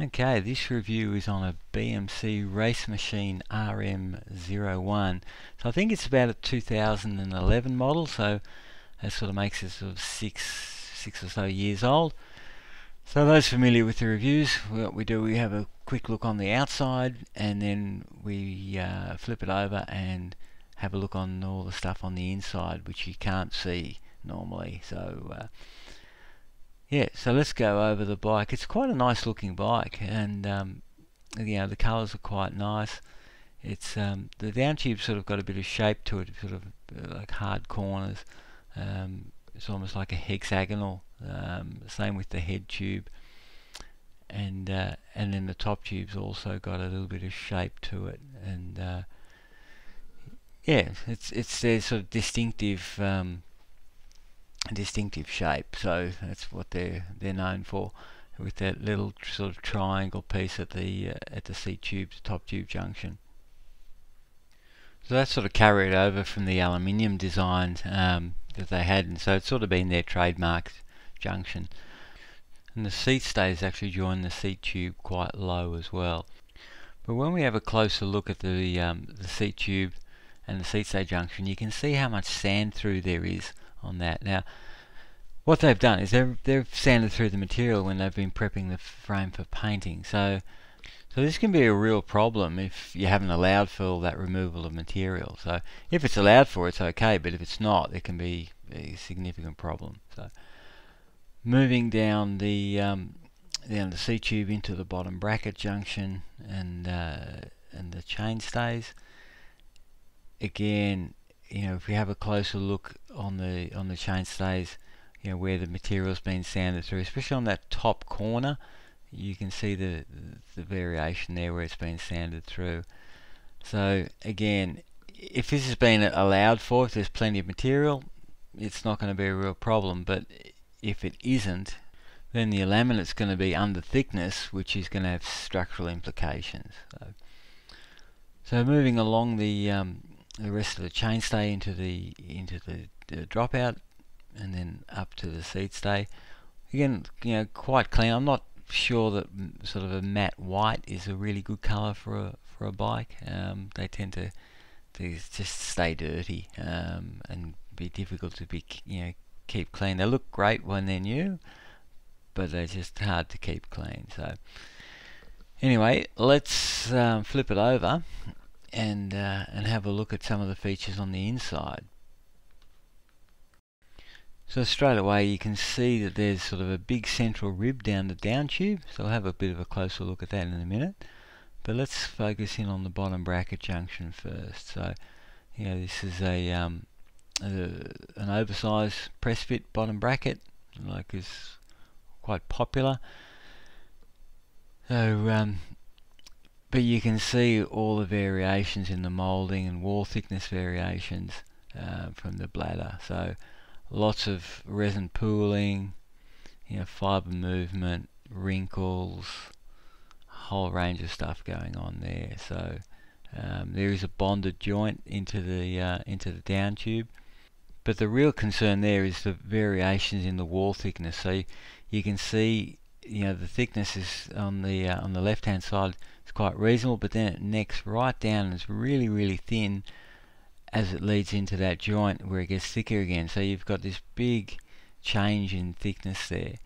Okay, this review is on a BMC Race Machine RM01. So I think it's about a 2011 model, so that sort of makes it sort of six or so years old. So those familiar with the reviews, what we do, we have a quick look on the outside, and then we flip it over and have a look on all the stuff on the inside, which you can't see normally. So yeah, so let's go over the bike. It's quite a nice looking bike, and the colours are quite nice. It's the down tube sort of got a bit of shape to it, sort of like hard corners. It's almost like a hexagonal. Same with the head tube, and then the top tube's also got a little bit of shape to it, and yeah, it's their sort of distinctive shape. So that's what they're known for, with that little sort of triangle piece at the seat tube, top tube junction. So that's sort of carried over from the aluminium design that they had, and so it's sort of been their trademark junction. And the seat stays actually join the seat tube quite low as well. But when we have a closer look at the seat tube and the seat stay junction, you can see how much sand through there is on that. Now, what they've done is they've sanded through the material when they've been prepping the frame for painting. So this can be a real problem if you haven't allowed for all that removal of material. So if it's allowed for, it's okay, but if it's not, it can be a significant problem. So moving down the seat tube into the bottom bracket junction and the chain stays. Again, if we have a closer look on the chain stays, where the material's been sanded through, especially on that top corner, you can see the variation there where it's been sanded through. So again, if this has been allowed for, if there's plenty of material, it's not going to be a real problem. But if it isn't, then the laminate's going to be under thickness, which is going to have structural implications. So moving along the rest of the chainstay into the dropout, and then up to the seat stay. Again, quite clean. I'm not sure that sort of a matte white is a really good colour for a bike. They tend to just stay dirty and be difficult to keep clean. They look great when they're new, but they're just hard to keep clean. So anyway, let's flip it over and have a look at some of the features on the inside. So straight away you can see that there's sort of a big central rib down the down tube, so I'll have a bit of a closer look at that in a minute. But let's focus in on the bottom bracket junction first. So this is an oversized press fit bottom bracket, like is quite popular. So but you can see all the variations in the moulding and wall thickness variations from the bladder. So lots of resin pooling, fibre movement, wrinkles, a whole range of stuff going on there. So there is a bonded joint into the down tube, but the real concern there is the variations in the wall thickness. So you can see, the thickness is on the left hand side is quite reasonable, but then it necks right down and it's really, really thin as it leads into that joint where it gets thicker again. So you've got this big change in thickness there.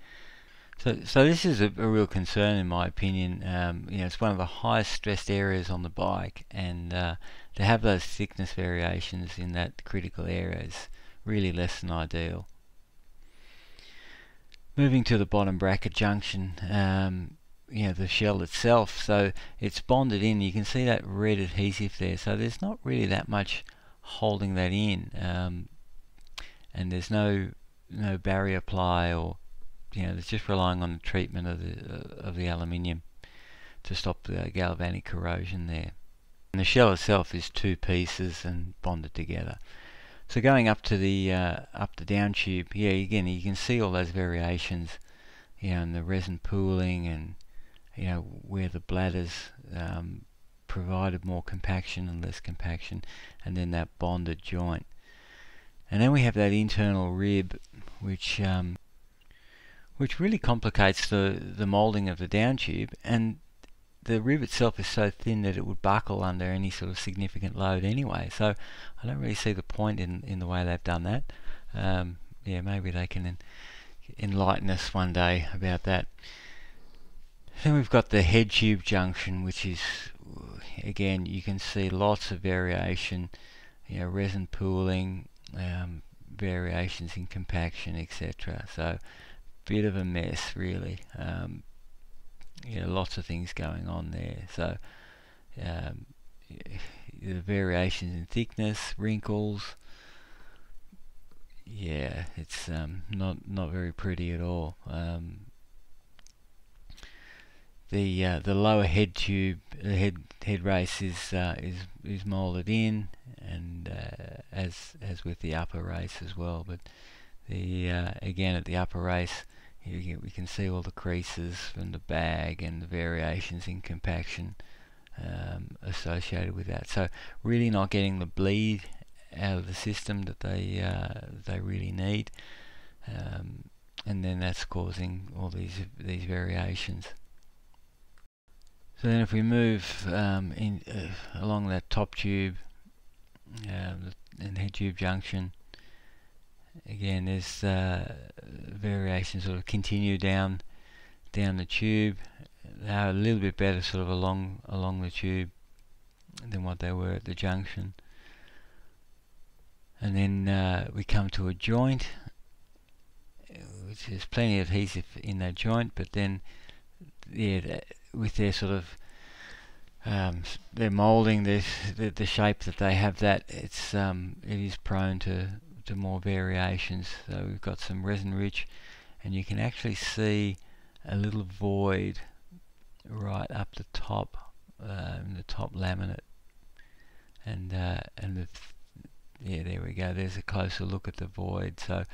So this is a real concern in my opinion. It's one of the highest stressed areas on the bike, and to have those thickness variations in that critical area is really less than ideal. Moving to the bottom bracket junction, the shell itself, so it's bonded in. You can see that red adhesive there, so there's not really that much holding that in, and there's no barrier ply, or it's just relying on the treatment of the aluminium to stop the galvanic corrosion there. And the shell itself is two pieces and bonded together. So going up to the down tube, again you can see all those variations, and the resin pooling, and where the bladders provided more compaction and less compaction, and then that bonded joint. And then we have that internal rib, which which really complicates the moulding of the down tube, and the rib itself is so thin that it would buckle under any sort of significant load anyway. So I don't really see the point in the way they've done that. Yeah, maybe they can enlighten us one day about that. Then we've got the head tube junction, which is, again, you can see lots of variation, resin pooling, variations in compaction, etc. So bit of a mess, really. Lots of things going on there. So the variations in thickness, wrinkles. Yeah, it's not very pretty at all. The lower head tube, the head race is moulded in, and as with the upper race as well. But the again at the upper race, we can see all the creases from the bag and the variations in compaction associated with that. So really not getting the bleed out of the system that they really need, and then that's causing all these variations. So then if we move along that top tube and head tube junction, again there's variations sort of continue down the tube. They are a little bit better sort of along the tube than what they were at the junction. And then we come to a joint, which there's plenty of adhesive in that joint, but then with their sort of their moulding, the shape that they have, that it is prone to more variations. So we've got some resin rich, and you can actually see a little void right up the top, in the top laminate, and there we go. There's a closer look at the void. So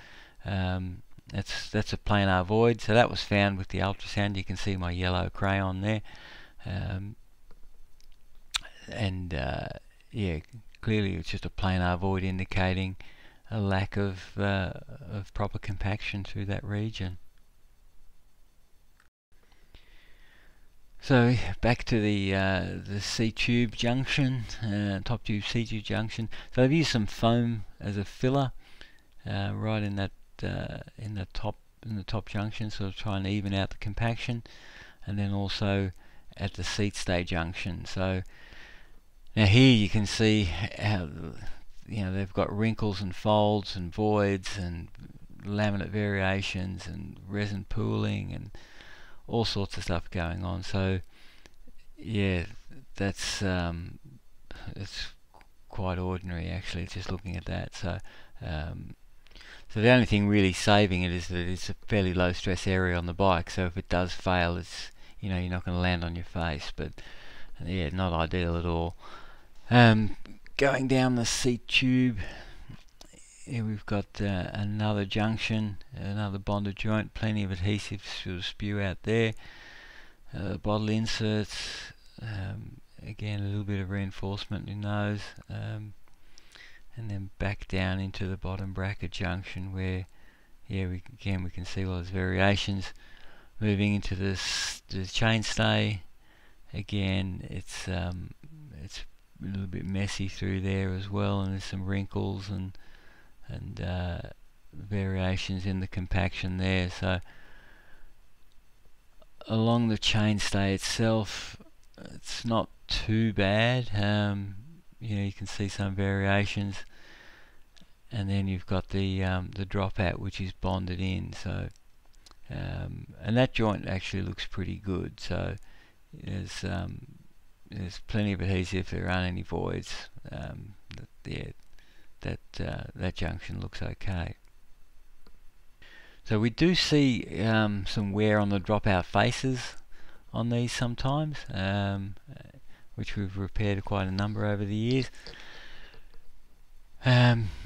that's a planar void. So that was found with the ultrasound. You can see my yellow crayon there, clearly it's just a planar void indicating a lack of proper compaction through that region. So back to the C-tube junction, top tube C-tube junction. So I've used some foam as a filler right in that in the top junction, sort of trying to even out the compaction, and then also at the seat stay junction. So now here you can see how they've got wrinkles and folds and voids and laminate variations and resin pooling and all sorts of stuff going on. So yeah, that's it's quite ordinary actually, just looking at that. So so the only thing really saving it is that it's a fairly low stress area on the bike, so if it does fail, it's you're not going to land on your face. But yeah, not ideal at all. Going down the seat tube, here we've got another junction, another bonded joint, plenty of adhesive sort of spew out there. Bottle inserts, again a little bit of reinforcement in those, and then back down into the bottom bracket junction where we can see all those variations. Moving into the chainstay, again it's a little bit messy through there as well, and there's some wrinkles and variations in the compaction there. So along the chainstay itself, it's not too bad. You can see some variations, and then you've got the dropout, which is bonded in. So and that joint actually looks pretty good. So there's plenty of adhesive. If there aren't any voids, that junction looks okay. So we do see some wear on the dropout faces on these sometimes, which we've repaired quite a number over the years.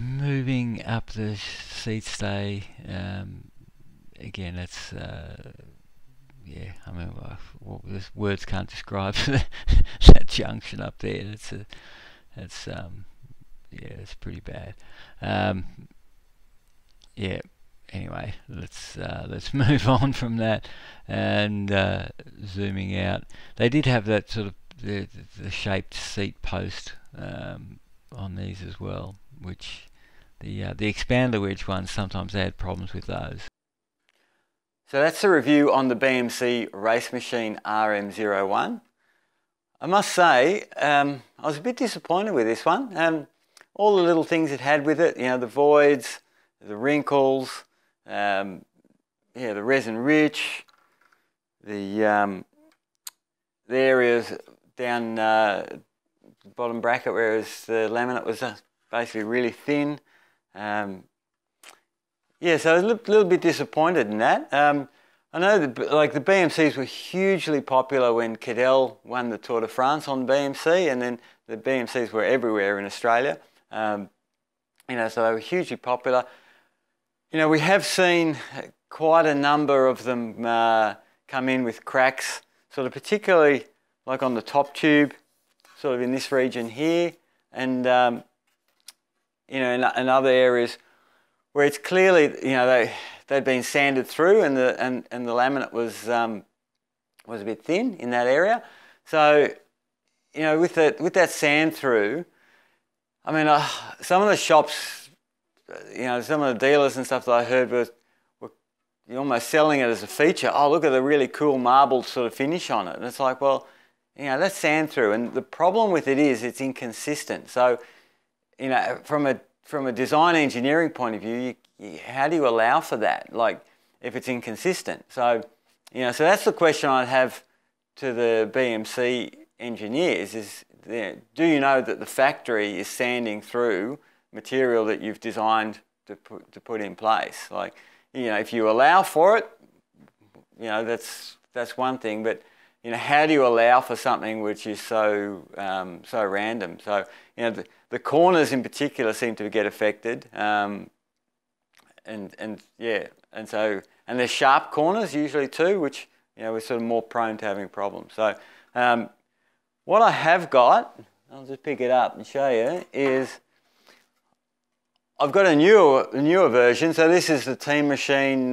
Moving up the seat stay, again that's words can't describe that junction up there. It's pretty bad. anyway, let's move on from that, and zooming out. They did have that sort of the shaped seat post on these as well, which the expander wedge ones, sometimes they had problems with those. So that's the review on the BMC Race Machine RM01. I must say, I was a bit disappointed with this one. All the little things it had with it, you know, the voids, the wrinkles, yeah, the resin rich, the areas down the bottom bracket, whereas the laminate was basically really thin. Yeah, so I was a little bit disappointed in that. I know that, like, the BMCs were hugely popular when Cadel won the Tour de France on BMC, and then the BMCs were everywhere in Australia. You know, so they were hugely popular. You know, we have seen quite a number of them come in with cracks, sort of particularly like on the top tube, sort of in this region here, and you know, in other areas where it's clearly, you know, they'd been sanded through, and the laminate was a bit thin in that area. So, you know, with that sand through, I mean, some of the shops, you know, some of the dealers and stuff that I heard were almost selling it as a feature. Oh, look at the really cool marbled sort of finish on it. And it's like, well, you know, that's sand through, and the problem with it is it's inconsistent. So, you know, from a design engineering point of view, how do you allow for that? Like, if it's inconsistent. So, you know, so that's the question I'd have to the BMC engineers is, do you know that the factory is sanding through material that you've designed to put in place? Like, you know, if you allow for it, you know, that's one thing, but, you know, how do you allow for something which is so so random? So, you know, the corners in particular seem to get affected, and yeah, and there's sharp corners usually too, which, you know, we're sort of more prone to having problems. So, what I have got, I'll just pick it up and show you, is I've got a newer version. So this is the Team Machine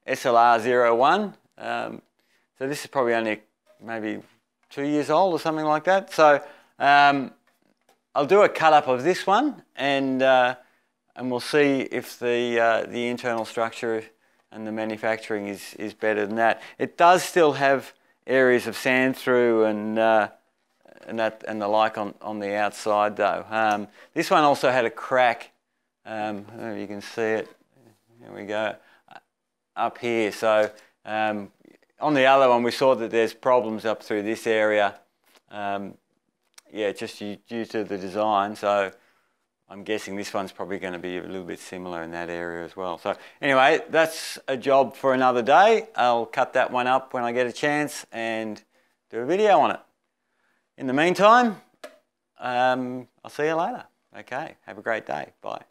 SLR01. So this is probably only maybe 2 years old or something like that. So I'll do a cut up of this one, and we'll see if the internal structure and the manufacturing is better than that. It does still have areas of sand through and the like on the outside though. This one also had a crack. I don't know if you can see it. Here we go, up here. So on the other one, we saw that there's problems up through this area. Yeah, just due to the design. So I'm guessing this one's probably going to be a little bit similar in that area as well. So anyway, that's a job for another day. I'll cut that one up when I get a chance and do a video on it. In the meantime, I'll see you later. Okay, have a great day. Bye.